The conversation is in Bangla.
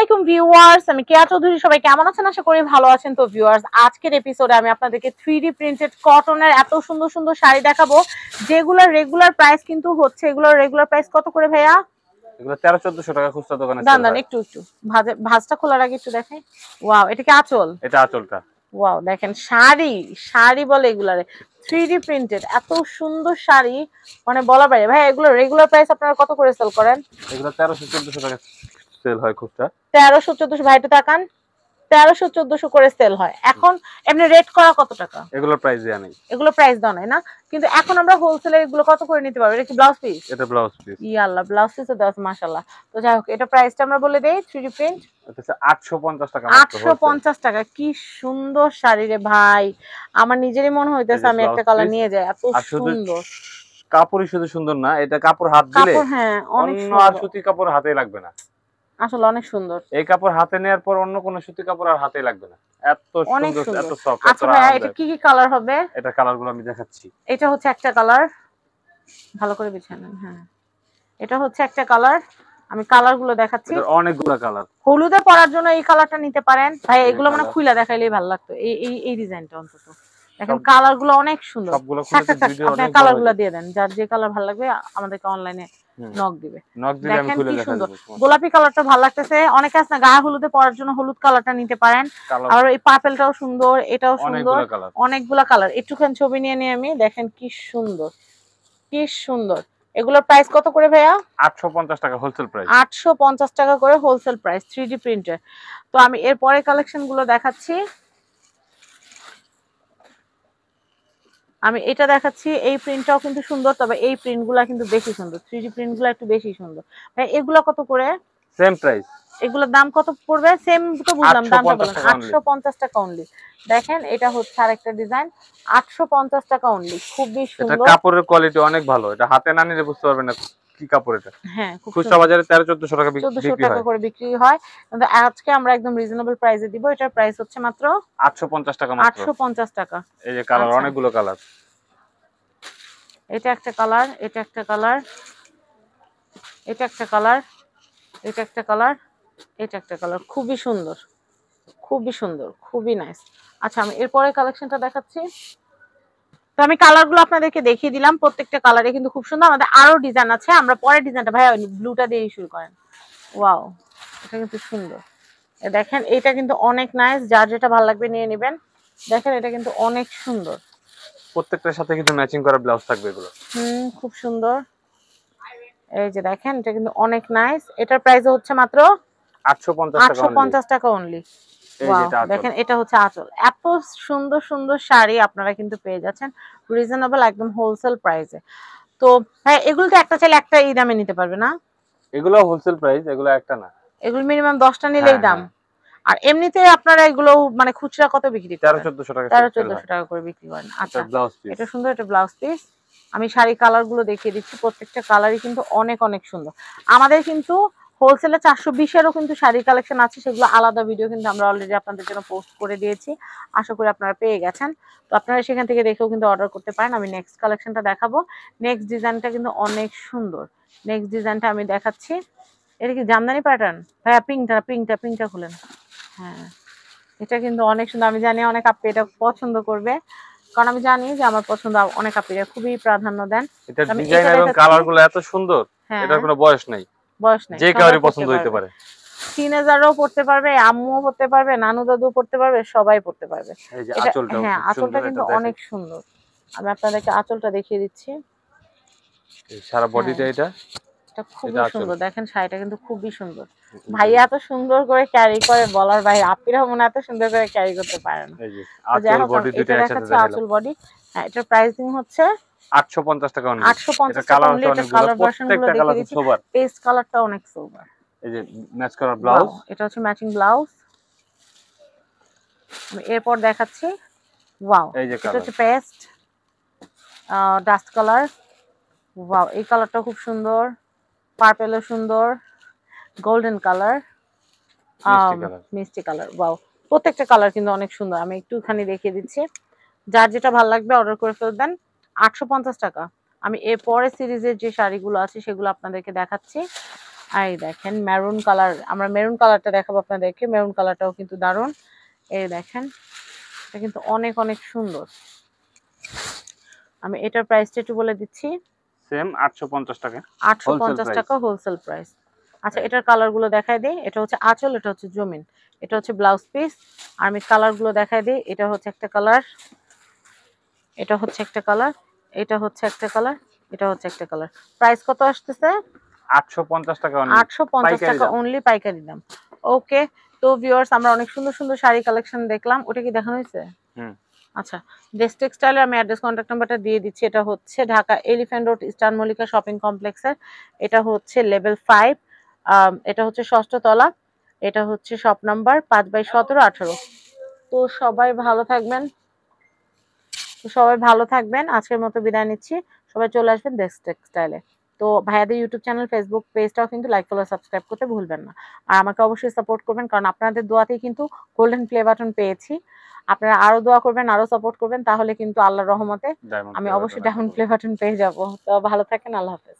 আলাইকুম ভিউয়ার্স, আমি কেয়া চৌধুরী। সবাই কেমন আছেন? আশা করি ভালো আছেন। তো ভিউয়ার্স, আজকের এপিসোডে আমি আপনাদেরকে 3D প্রিন্টেড কটনের এত সুন্দর সুন্দর শাড়ি দেখাবো, যেগুলোর রেগুলার প্রাইস কিন্তু হচ্ছে, এগুলোর রেগুলার প্রাইস কত করে ভাইয়া? এগুলো 1300-1400 টাকা খুচরা দোকানে দান সেল দান হয়। একটু একটু ভাঁজটা খোলার আগে একটু দেখাই। ওয়াও, এটা কি আঁচল? এটা আঁচলটা। ওয়াও, দেখেন শাড়ি শাড়ি বলে এগুলারে 3D প্রিন্টেড এত সুন্দর শাড়ি, মানে বলা বাইরে। ভাই এগুলো রেগুলার প্রাইস আপনারা কত করে সেল করেন? এগুলো 1300-1400 টাকা সেল হয় খুচরা। 1300-1400। ভাই একটু তাকান, 1300-1400 করে সেল হয়। এখন এমনি রেট করা কত টাকা? এগুলোর প্রাইস দেয়া নেই। এগুলো প্রাইস দাও নাই না, কিন্তু এখন আমরা হোলসেলে এগুলো কত করে নিতে পারবো? এটা কি ব্লাউজ পিস? এটা ব্লাউজ পিস। ইয়াল্লাহ, ব্লাউজ পিসও দাও মাশাআল্লাহ। তো যাই হোক, এটা প্রাইসটা আমরা বলে দেই। 3D প্রিন্ট এটা হচ্ছে 850 টাকা মাত্র। 850 টাকা। কি সুন্দর শাড়ি রে ভাই, আমার নিজেরই মনে হইতেছে আমি একটা কালার নিয়ে যাই, এত সুন্দর। কাপড়ই শুধু সুন্দর না, এটা কাপড় হাত দিলে কাপড়, হ্যাঁ অনেক অন্য সুন্দর। আর সুতি কাপড় হাতে লাগবে না, আসলে অনেক সুন্দর। এই কাপড় হাতে নেওয়ার পর অন্য কোনো সুতি কাপড় আর হাতে লাগবে না। এত অনেক সুন্দর, সুন্দর। এত সফট, এত আচ্ছা ভাইয়া, এটা আরামদায়ক। কি কি কালার হবে? এটা কালারগুলো আমি দেখাচ্ছি। এটা হচ্ছে একটা কালার, ভালো করে বিছানো। হ্যাঁ, এটা হচ্ছে একটা কালার, আমি কালার গুলো দেখাচ্ছি। এটার অনেকগুলো কালার। হলুদে পরার জন্য এই কালারটা নিতে পারেন ভাই। এগুলো মানে খুইলা দেখাইলেই ভালো লাগতো, এই এই এই ডিজাইনটা অন্তত। দেখেন কালার গুলো অনেক সুন্দর। সবগুলো খুলে ভিডিও আপনি অনেক কালার বড় গুলো হয়ে দিয়ে দেন, যার যে কালার ভালো লাগবে আমাদেরকে অনলাইনে নক দিবে। নক দিলে আমি দেখেন খুলে কি দেখাই সুন্দর, দেব। গোলাপি কালারটা ভালো লাগতেছে। অনেকে আছে না গায়ে হলুদে পরার জন্য হলুদ কালারটা নিতে পারেন। আর এই পার্পলটাও সুন্দর, এটাও সুন্দর, অনেকগুলা কালার। একটুখানি ছবি নিয়ে নিয়ে আমি দেখেন কি সুন্দর, কি সুন্দর। এগুলোর প্রাইস কত করে ভাইয়া? 850 টাকা হোলসেল প্রাইস। 850 টাকা করে হোলসেল প্রাইস 3D প্রিন্টের। তো আমি এর পরে কালেকশন গুলো দেখাচ্ছি। আমি এটা দেখাচ্ছি, এই প্রিন্টটাও কিন্তু সুন্দর, তবে এই প্রিন্টগুলা কিন্তু বেশি সুন্দর। 3D প্রিন্টগুলো একটু বেশি সুন্দর। ভাই এগুলা কত করে? Same price. এগুলোর দাম কত পড়বে? সেম তো বুঝলাম, দামটা বলেন। 850 টাকা অনলি। দেখেন এটা হচ্ছে আরেকটা ডিজাইন, 850 টাকা অনলি, খুবই সুন্দর। এটা কাপড়ের কোয়ালিটি অনেক ভালো, এটা হাতে না নিলে বুঝতে পারবেন না কি কাপড় এটা। হ্যাঁ, খুব খুচরা বাজারে 1300-1400 টাকা বিক্রি 1400 টাকা হয়। করে বিক্রি হয়, কিন্তু আজকে আমরা একদম রিজনেবল প্রাইসে দিব। এটার প্রাইস হচ্ছে মাত্র 850 টাকা মাত্র। 850 টাকা। এই যে কালার, অনেকগুলো কালার। এটা একটা কালার, এটা একটা কালার, এটা একটা কালার, এটা একটা কালার, এটা একটা কালার। খুবই সুন্দর, খুবই সুন্দর, খুবই নাইস। আচ্ছা, আমি এরপরে কালেকশনটা দেখাচ্ছি। তো আমি কালারগুলো আপনাদেরকে দেখিয়ে দিলাম, প্রত্যেকটা কালারে কিন্তু খুব সুন্দর। আমাদের আরো ডিজাইন আছে, আমরা পরের ডিজাইনটা ভাই ব্লুটা দিয়ে শুরু করেন। ওয়াও, এটা কিন্তু সুন্দর। দেখেন এটা কিন্তু অনেক নাইস, যার যেটা ভালো লাগবে নিয়ে নেবেন। দেখেন এটা কিন্তু অনেক সুন্দর, প্রত্যেকটার সাথে কিন্তু ম্যাচিং করা ব্লাউজ থাকবে এগুলো। খুব সুন্দর। এই যে দেখেন এটা কিন্তু অনেক নাইস। এটার প্রাইস হচ্ছে মাত্র 850 টাকা অনলি। দেখেন এটা হচ্ছে আঁচল। এত সুন্দর সুন্দর শাড়ি আপনারা কিন্তু পেয়ে যাচ্ছেন রিজনেবল একদম হোলসেল প্রাইসে। তো ভাই এগুলো তো একটা চাইলে একটা এই দামে নিতে পারবে না? এগুলো হোলসেল প্রাইস, এগুলো একটা না, এগুলো মিনিমাম 10টা নিলেই দাম। আর এমনিতে আপনারা এগুলো মানে খুচরা কত বিক্রি করেন? 1300-1400 টাকা। 1300-1400 টাকা করে বিক্রি করেন। আচ্ছা, এটা সুন্দর, এটা ব্লাউজ পিস। আমি শাড়ি কালার গুলো দেখিয়ে দিচ্ছি, প্রত্যেকটা কালারই কিন্তু অনেক অনেক সুন্দর। আমাদের কিন্তু হোলসেলে 420-এরও কিন্তু শাড়ি কালেকশন আছে, সেগুলো আলাদা ভিডিও কিন্তু আমরা অলরেডি আপনাদের জন্য পোস্ট করে দিয়েছি। আশা করি আপনারা পেয়ে গেছেন। তো আপনারা সেখান থেকে দেখেও কিন্তু অর্ডার করতে পারেন। আমি নেক্সট কালেকশনটা দেখাবো। নেক্সট ডিজাইনটা কিন্তু অনেক সুন্দর। নেক্সট ডিজাইনটা আমি দেখাচ্ছি। এটা কি জামদানি প্যাটার্ন? ভাইয়া পিঙ্কটা পিঙ্কটা পিঙ্কটা খুলেন। হ্যাঁ, এটা কিন্তু অনেক সুন্দর। আমি জানি অনেক আপু এটা পছন্দ করবে, কারণ আমি জানি যে আমার পছন্দ অনেক আপুরা খুবই প্রাধান্য দেন। এটা ডিজাইন এবং কালারগুলো এত সুন্দর, এটার কোনো বয়স নাই, বয়স নাই, যে কাউরি পছন্দ হইতে পারে। টিনেজারও পড়তে পারবে, আম্মুও পড়তে পারবে, নানু দাদু পড়তে পারবে, সবাই পড়তে পারবে। এই যে আঁচলটা, হ্যাঁ, আঁচলটা কিন্তু অনেক সুন্দর। আমি আপনাদেরকে আঁচলটা দেখিয়ে দিচ্ছি। এই সারা বডিটা এটা খুবই সুন্দর। দেখেন শাড়িটা কিন্তু খুবই সুন্দর। ভাইয়া এত সুন্দর করে ক্যারি করে বলার বাইরে, আপিরা মনে এত সুন্দর করে ক্যারি করতে পারে না। এই যে আঁচল বডি দুটো একসাথে দেখালাম। আঁচল বডি, হ্যাঁ, এটার প্রাইসিং হচ্ছে 850 টাকা অনলি। 850 টাকা অনলি। এটা কালার ভার্সনগুলো দেখিয়ে দিচ্ছি। পেস্ট কালারটা অনেক সুপার। এই যে ম্যাচ করা ব্লাউজ, এটা হচ্ছে ম্যাচিং ব্লাউজ। আমি এরপর দেখাচ্ছি। ওয়াও, এটা হচ্ছে পেস্ট ডাস্ট কালার। ওয়াও, এই কালারটা খুব সুন্দর। পার্পেলও সুন্দর, গোল্ডেন কালার, মিষ্টি কালার। ওয়াও, প্রত্যেকটা কালার কিন্তু অনেক সুন্দর। আমি একটুখানি দেখিয়ে দিচ্ছি, যার যেটা ভালো লাগবে অর্ডার করে ফেলবেন। 850 টাকা। আমি এরপরে সিরিজের যে শাড়িগুলো আছে সেগুলো আপনাদেরকে দেখাচ্ছি। এই দেখেন মেরুন কালার, আমরা মেরুন কালারটা দেখাবো আপনাদেরকে, মেরুন কালারটাও কিন্তু দারুণ। এই দেখেন এটা কিন্তু অনেক অনেক সুন্দর। আমি এটার প্রাইসটা একটু বলে দিচ্ছি, সেম 850 টাকা, 850 টাকা হোলসেল প্রাইস। আচ্ছা এটার কালার গুলো দেখাই দিই, এটা হচ্ছে আঁচল, এটা হচ্ছে জমিন, এটা হচ্ছে ব্লাউজ পিস। আর আমি কালার গুলো দেখাই দিই, এটা হচ্ছে একটা কালার, এটা হচ্ছে একটা কালার, এটা হচ্ছে একটা কালার, এটা হচ্ছে একটা কালার। প্রাইস কত আসতেছে? 850 টাকা অনলি, 850 টাকা অনলি, পাইকারি দাম। ওকে, তো ভিউয়ার্স আমরা অনেক সুন্দর সুন্দর শাড়ি কালেকশন দেখলাম, ওটা কি দেখানো হয়েছে? আচ্ছা, বেস্ট টেক্সটাইলের আমি অ্যাড্রেস কন্ট্যাক্ট নাম্বারটা দিয়ে দিচ্ছি। এটা হচ্ছে Dhaka elephant road eastern Mallika shopping কমপ্লেক্সের, এটা হচ্ছে লেভেল 5, এটা হচ্ছে ষষ্ঠ তলা, এটা হচ্ছে শপ নাম্বার 5/17-18। তো সবাই ভালো থাকবেন, আজকের মতো বিদায় নিচ্ছি। সবাই চলে আসবেন বেস্ট টেক্সটাইলে। তো ভাইয়াদের ইউটিউব চ্যানেল, ফেসবুক পেজটাও কিন্তু লাইক, ফলো, সাবস্ক্রাইব করতে ভুলবেন না। আর আমাকে অবশ্যই সাপোর্ট করবেন, কারণ আপনাদের দোয়াতেই কিন্তু গোল্ডেন প্লে বাটন পেয়েছি। আপনারা আরো দোয়া করবেন, আরো সাপোর্ট করবেন, তাহলে কিন্তু আল্লাহর রহমতে আমি অবশ্যই ডায়মন্ড প্লে বাটন পেয়ে যাব। তো ভালো থাকেন, আল্লাহ হাফেজ।